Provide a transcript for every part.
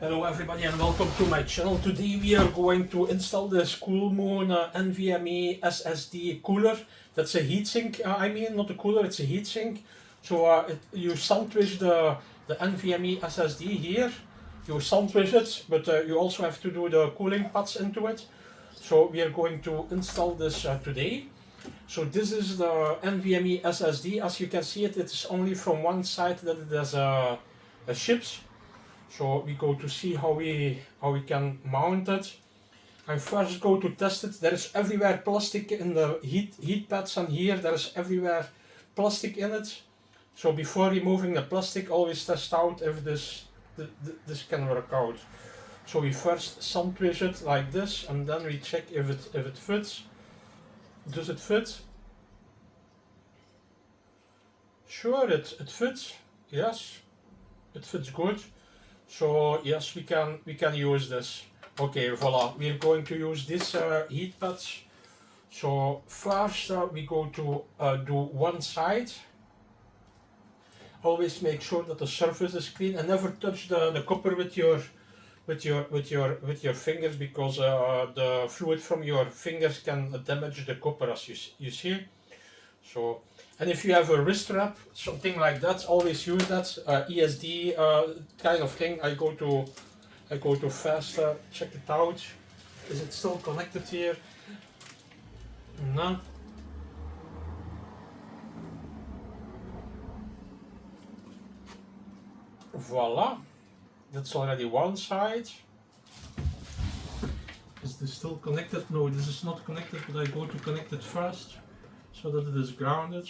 Hello everybody and welcome to my channel. Today we are going to install this Coolmoon NVMe SSD cooler. That's a heatsink, not a cooler, it's a heatsink. So you sandwich the NVMe SSD here. You sandwich it, but you also have to do the cooling pads into it. So we are going to install this today. So this is the NVMe SSD. As you can see it is only from one side that it has a ships. So we go to see how we can mount it. I first go to test it. There is everywhere plastic in the heat pads, and here there is everywhere plastic in it. So before removing the plastic, always test out if this can work out. So we first sandwich it like this, and then we check if it fits. Does it fit? Sure, it fits. Yes, it fits good. So yes, we can use this. Okay, voila. We are going to use this heat pads. So first we go to do one side. Always make sure that the surface is clean and never touch the copper with your fingers, because the fluid from your fingers can damage the copper, as you see. So, and if you have a wrist wrap, something like that, always use that ESD kind of thing. I go to fast check it out. Is it still connected here? No. Voila. That's already one side. Is this still connected? No, this is not connected, but I go to connect it first so that it is grounded.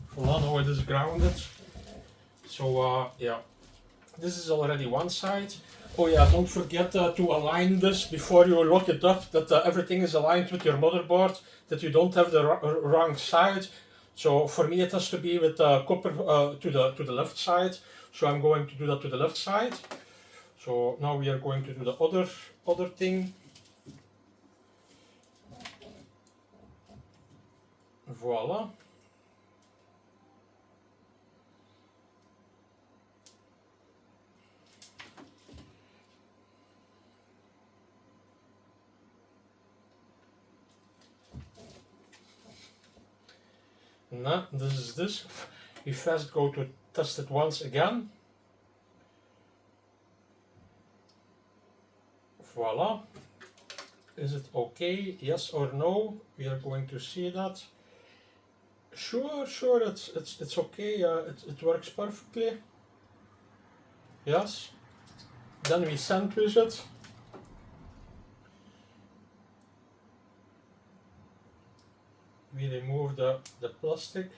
Voila, now it is grounded. So yeah, this is already one side. Oh yeah, don't forget to align this before you lock it up, that everything is aligned with your motherboard, that you don't have the wrong side. So for me it has to be with copper to the left side. So I'm going to do that to the left side. So now we are going to do the other thing. Voila. Now this is this. We first go to test it once again. Voila. Is it okay? Yes or no? We are going to see that. Sure, it's okay. It works perfectly. Yes. Then we sandwich it. We remove the plastic.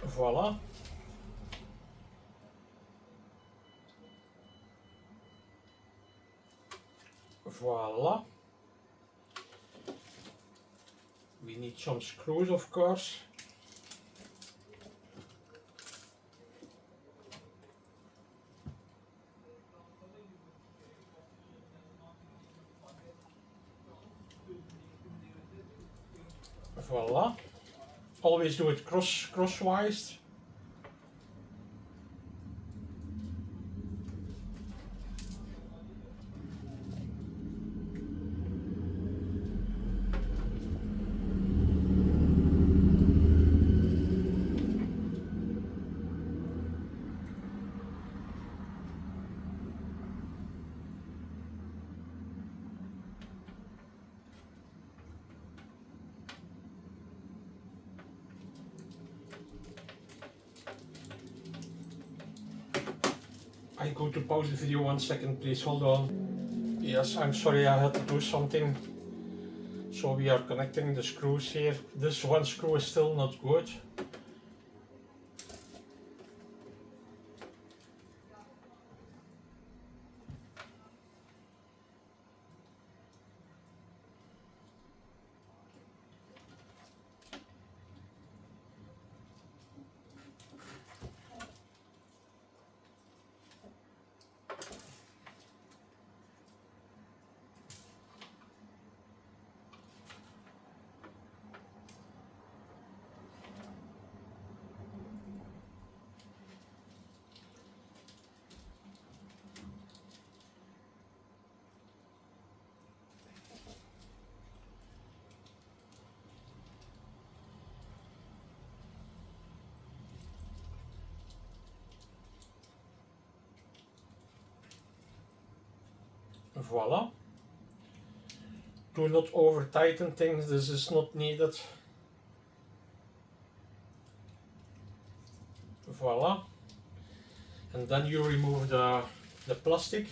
Voila. Voila. We need some screws, of course. Voila. Always do it crosswise. I go to pause the video 1 second, please hold on. Yes, I'm sorry, I had to do something. So we are connecting the screws here. This one screw is still not good. Voila. Do not over tighten things, this is not needed. Voila. And then you remove the plastic.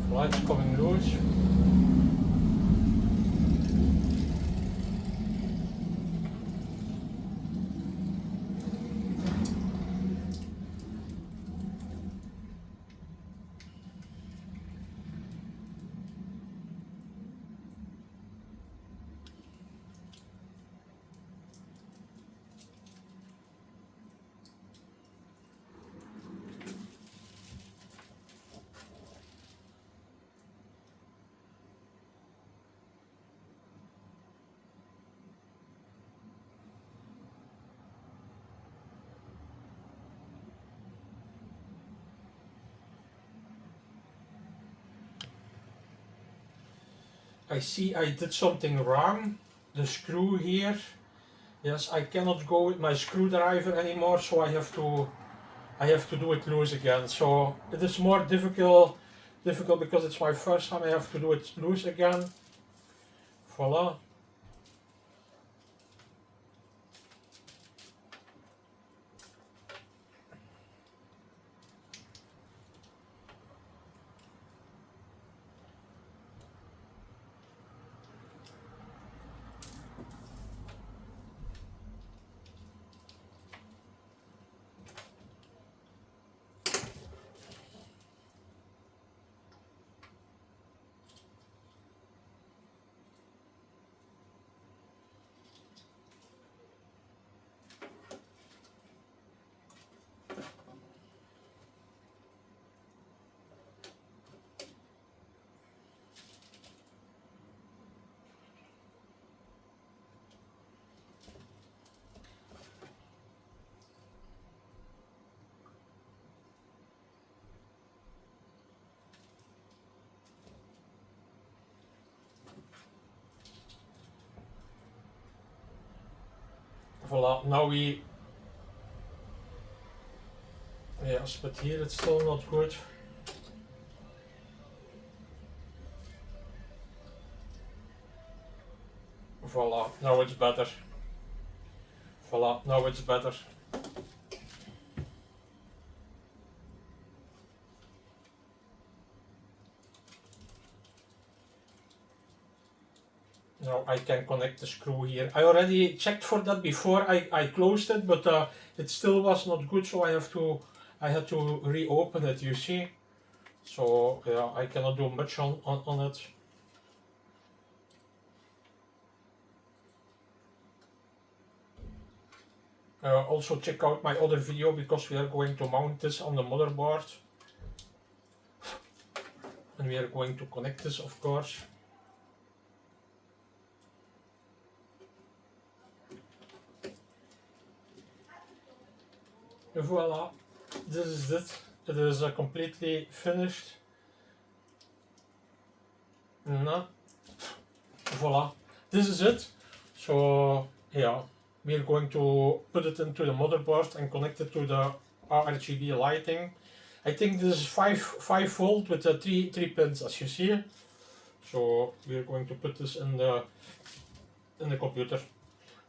Voila, it's coming loose. I see I did something wrong. The screw here. Yes, I cannot go with my screwdriver anymore, so I have to do it loose again. So it is more difficult because it's my first time. I have to do it loose again. Voila. Voila, now yes, but here it's still not good. Voila, now it's better. Voila, now it's better. Now I can connect the screw here. I already checked for that before I closed it, but it still was not good, so I had to reopen it, you see. So yeah, I cannot do much on it. Also check out my other video because we are going to mount this on the motherboard. And we are going to connect this, of course. Voila, this is it. It is completely finished. No. Voila, this is it. So yeah, we are going to put it into the motherboard and connect it to the RGB lighting. I think this is 5 volt with the three pins, as you see. So we are going to put this in the in the computer.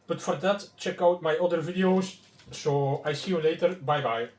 But for that, check out my other videos. So I see you later. Bye bye.